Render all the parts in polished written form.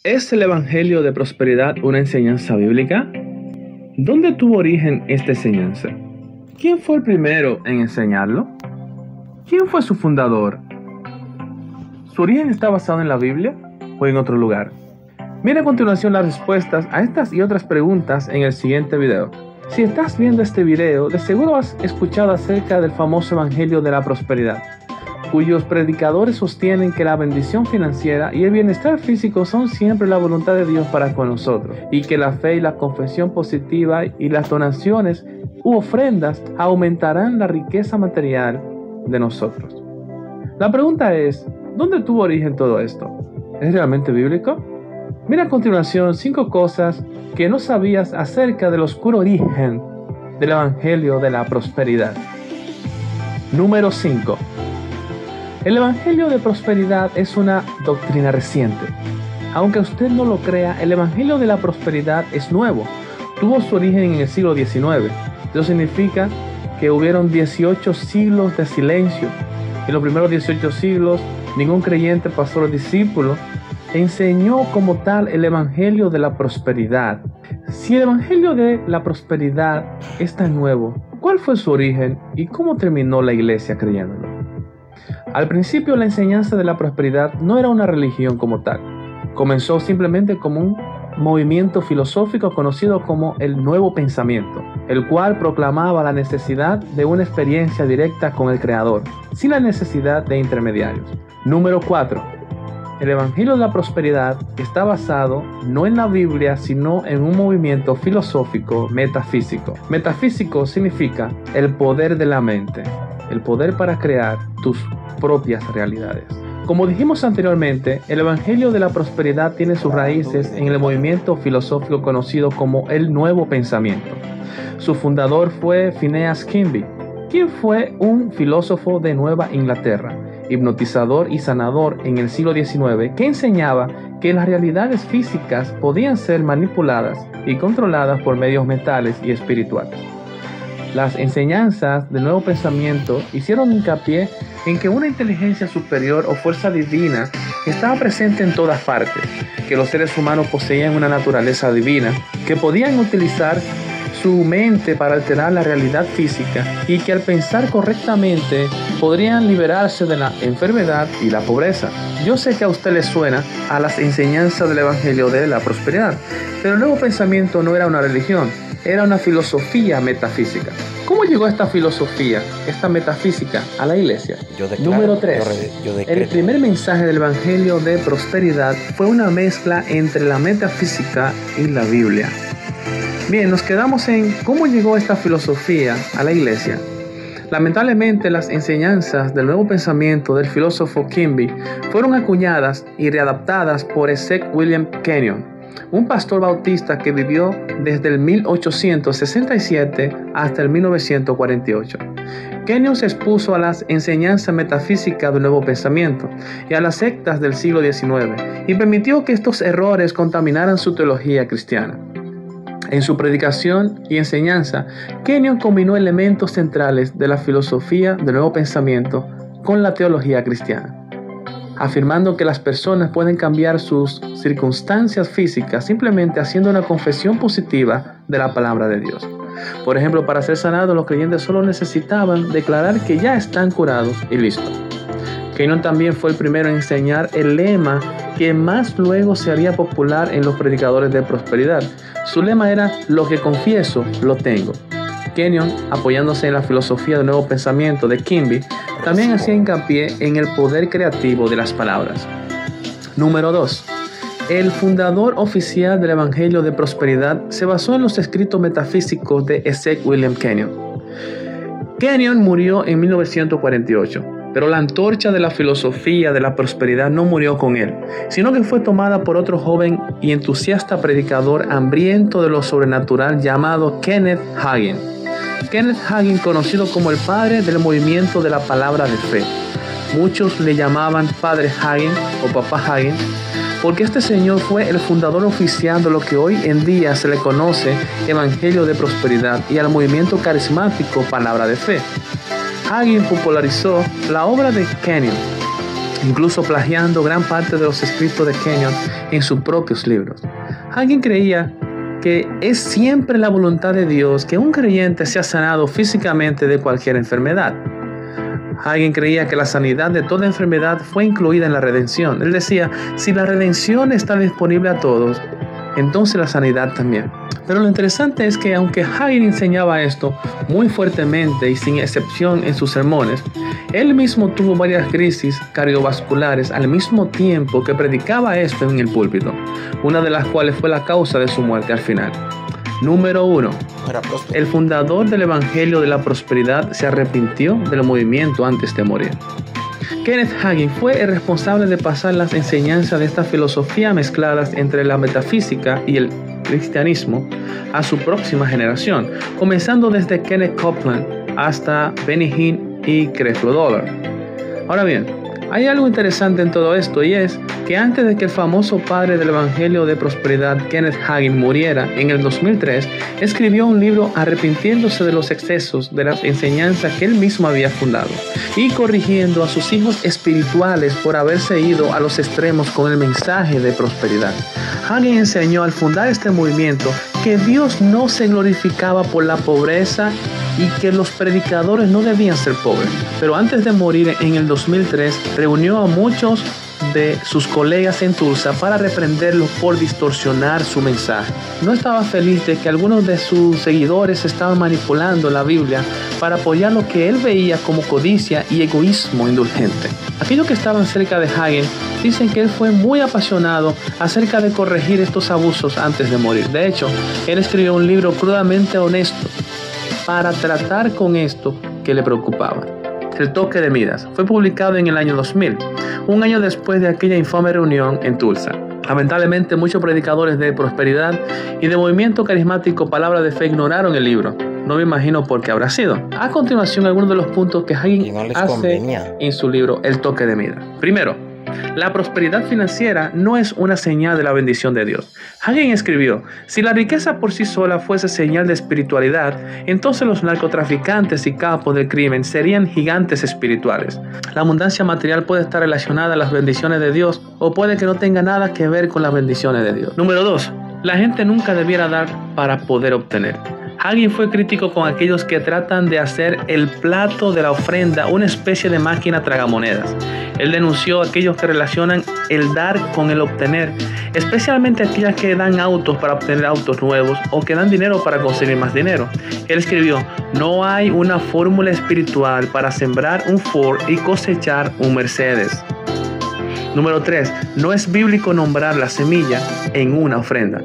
¿Es el Evangelio de Prosperidad una enseñanza bíblica? ¿Dónde tuvo origen esta enseñanza? ¿Quién fue el primero en enseñarlo? ¿Quién fue su fundador? ¿Su origen está basado en la Biblia o en otro lugar? Mira a continuación las respuestas a estas y otras preguntas en el siguiente video. Si estás viendo este video, de seguro has escuchado acerca del famoso Evangelio de la Prosperidad, cuyos predicadores sostienen que la bendición financiera y el bienestar físico son siempre la voluntad de Dios para con nosotros, y que la fe y la confesión positiva y las donaciones u ofrendas aumentarán la riqueza material de nosotros. La pregunta es, ¿dónde tuvo origen todo esto? ¿Es realmente bíblico? Mira a continuación 5 cosas que no sabías acerca del oscuro origen del Evangelio de la Prosperidad. Número 5. El Evangelio de Prosperidad es una doctrina reciente. Aunque usted no lo crea, el Evangelio de la Prosperidad es nuevo. Tuvo su origen en el siglo XIX. Eso significa que hubieron 18 siglos de silencio. En los primeros 18 siglos, ningún creyente, pastor o discípulo enseñó como tal el Evangelio de la Prosperidad. Si el Evangelio de la Prosperidad es tan nuevo, ¿cuál fue su origen y cómo terminó la iglesia creyéndolo? Al principio, la enseñanza de la prosperidad no era una religión como tal. Comenzó simplemente como un movimiento filosófico conocido como el Nuevo Pensamiento, el cual proclamaba la necesidad de una experiencia directa con el Creador, sin la necesidad de intermediarios. Número 4. El Evangelio de la Prosperidad está basado no en la Biblia, sino en un movimiento filosófico metafísico. Metafísico significa el poder de la mente, el poder para crear tus propias realidades. Como dijimos anteriormente, el Evangelio de la Prosperidad tiene sus raíces en el movimiento filosófico conocido como el Nuevo Pensamiento. Su fundador fue Phineas Kimby, quien fue un filósofo de Nueva Inglaterra, hipnotizador y sanador en el siglo XIX, que enseñaba que las realidades físicas podían ser manipuladas y controladas por medios mentales y espirituales. Las enseñanzas del Nuevo Pensamiento hicieron hincapié en que una inteligencia superior o fuerza divina estaba presente en todas partes, que los seres humanos poseían una naturaleza divina, que podían utilizar su mente para alterar la realidad física y que al pensar correctamente podrían liberarse de la enfermedad y la pobreza. Yo sé que a usted le suena a las enseñanzas del Evangelio de la Prosperidad, pero el Nuevo Pensamiento no era una religión, era una filosofía metafísica. ¿Cómo llegó esta filosofía, esta metafísica, a la iglesia? Número 3. El primer mensaje del Evangelio de Prosperidad fue una mezcla entre la metafísica y la Biblia. Bien, nos quedamos en cómo llegó esta filosofía a la iglesia. Lamentablemente, las enseñanzas del Nuevo Pensamiento del filósofo Kimby fueron acuñadas y readaptadas por Esek William Kenyon, un pastor bautista que vivió desde el 1867 hasta el 1948. Kenyon se expuso a las enseñanzas metafísicas del Nuevo Pensamiento y a las sectas del siglo XIX y permitió que estos errores contaminaran su teología cristiana. En su predicación y enseñanza, Kenyon combinó elementos centrales de la filosofía del Nuevo Pensamiento con la teología cristiana, afirmando que las personas pueden cambiar sus circunstancias físicas simplemente haciendo una confesión positiva de la palabra de Dios. Por ejemplo, para ser sanados, los creyentes solo necesitaban declarar que ya están curados y listo. Kenyon también fue el primero en enseñar el lema que más luego se haría popular en los predicadores de prosperidad. Su lema era: lo que confieso, lo tengo. Kenyon, apoyándose en la filosofía del Nuevo Pensamiento de Kimby, también hacía hincapié en el poder creativo de las palabras. Número 2. El fundador oficial del Evangelio de Prosperidad se basó en los escritos metafísicos de Esek William Kenyon. Kenyon murió en 1948. Pero la antorcha de la filosofía de la prosperidad no murió con él, sino que fue tomada por otro joven y entusiasta predicador hambriento de lo sobrenatural llamado Kenneth Hagin. Kenneth Hagin, conocido como el padre del movimiento de la palabra de fe. Muchos le llamaban Padre Hagin o Papá Hagin, porque este señor fue el fundador oficial de lo que hoy en día se le conoce Evangelio de Prosperidad y al movimiento carismático Palabra de Fe. Hagin popularizó la obra de Kenyon incluso plagiando gran parte de los escritos de Kenyon en sus propios libros. Hagin creía que es siempre la voluntad de Dios que un creyente sea sanado físicamente de cualquier enfermedad. Hagin creía que la sanidad de toda enfermedad fue incluida en la redención. Él decía, si la redención está disponible a todos, entonces la sanidad también. Pero lo interesante es que aunque Hagin enseñaba esto muy fuertemente y sin excepción en sus sermones, él mismo tuvo varias crisis cardiovasculares al mismo tiempo que predicaba esto en el púlpito, una de las cuales fue la causa de su muerte al final. Número 1. El fundador del Evangelio de la Prosperidad se arrepintió del movimiento antes de morir. Kenneth Hagin fue el responsable de pasar las enseñanzas de esta filosofía mezcladas entre la metafísica y el cristianismo a su próxima generación, comenzando desde Kenneth Copeland hasta Benny Hinn y Creflo Dollar. Ahora bien, hay algo interesante en todo esto, y es que antes de que el famoso padre del Evangelio de Prosperidad, Kenneth Hagin, muriera en el 2003, escribió un libro arrepintiéndose de los excesos de las enseñanzas que él mismo había fundado y corrigiendo a sus hijos espirituales por haberse ido a los extremos con el mensaje de prosperidad. Hagin enseñó al fundar este movimiento que Dios no se glorificaba por la pobreza y que los predicadores no debían ser pobres. Pero antes de morir en el 2003, reunió a muchos de sus colegas en Tulsa para reprenderlos por distorsionar su mensaje. No estaba feliz de que algunos de sus seguidores estaban manipulando la Biblia para apoyar lo que él veía como codicia y egoísmo indulgente. Aquellos que estaban cerca de Hagin dicen que él fue muy apasionado acerca de corregir estos abusos antes de morir. De hecho, él escribió un libro crudamente honesto para tratar con esto que le preocupaba. El toque de Midas fue publicado en el año 2000, un año después de aquella infame reunión en Tulsa. Lamentablemente, muchos predicadores de prosperidad y de movimiento carismático Palabra de Fe ignoraron el libro. No me imagino por qué habrá sido. A continuación, algunos de los puntos que Hagin hace en su libro El toque de Midas. Primero, la prosperidad financiera no es una señal de la bendición de Dios. Hagin escribió, si la riqueza por sí sola fuese señal de espiritualidad, entonces los narcotraficantes y capos del crimen serían gigantes espirituales. La abundancia material puede estar relacionada a las bendiciones de Dios o puede que no tenga nada que ver con las bendiciones de Dios. Número 2. La gente nunca debiera dar para poder obtener. Hagin fue crítico con aquellos que tratan de hacer el plato de la ofrenda una especie de máquina tragamonedas. Él denunció a aquellos que relacionan el dar con el obtener, especialmente aquellas que dan autos para obtener autos nuevos o que dan dinero para conseguir más dinero. Él escribió, no hay una fórmula espiritual para sembrar un Ford y cosechar un Mercedes. Número 3. No es bíblico nombrar la semilla en una ofrenda.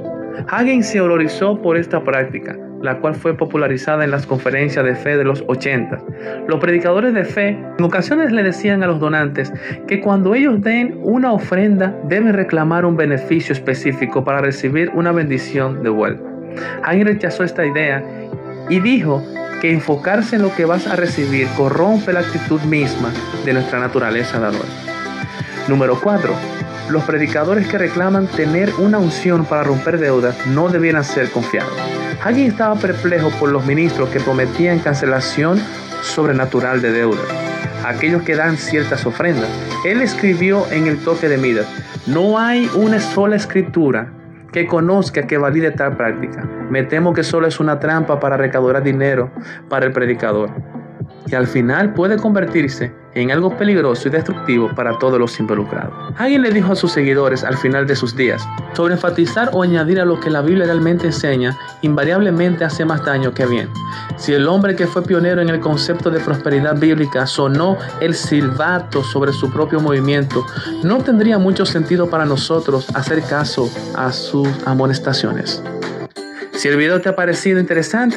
Hagin se horrorizó por esta práctica, la cual fue popularizada en las conferencias de fe de los 80. Los predicadores de fe en ocasiones le decían a los donantes que cuando ellos den una ofrenda deben reclamar un beneficio específico para recibir una bendición de vuelta. Hagin rechazó esta idea y dijo que enfocarse en lo que vas a recibir corrompe la actitud misma de nuestra naturaleza dadora. Número 4. Los predicadores que reclaman tener una unción para romper deudas no debieran ser confiados. Hagin estaba perplejo por los ministros que prometían cancelación sobrenatural de deudas, aquellos que dan ciertas ofrendas. Él escribió en El toque de Midas, no hay una sola escritura que conozca que valide tal práctica. Me temo que solo es una trampa para recaudar dinero para el predicador, y al final puede convertirse en algo peligroso y destructivo para todos los involucrados. Hagin le dijo a sus seguidores al final de sus días, sobre enfatizar o añadir a lo que la Biblia realmente enseña, invariablemente hace más daño que bien. Si el hombre que fue pionero en el concepto de prosperidad bíblica sonó el silbato sobre su propio movimiento, no tendría mucho sentido para nosotros hacer caso a sus amonestaciones. Si el video te ha parecido interesante,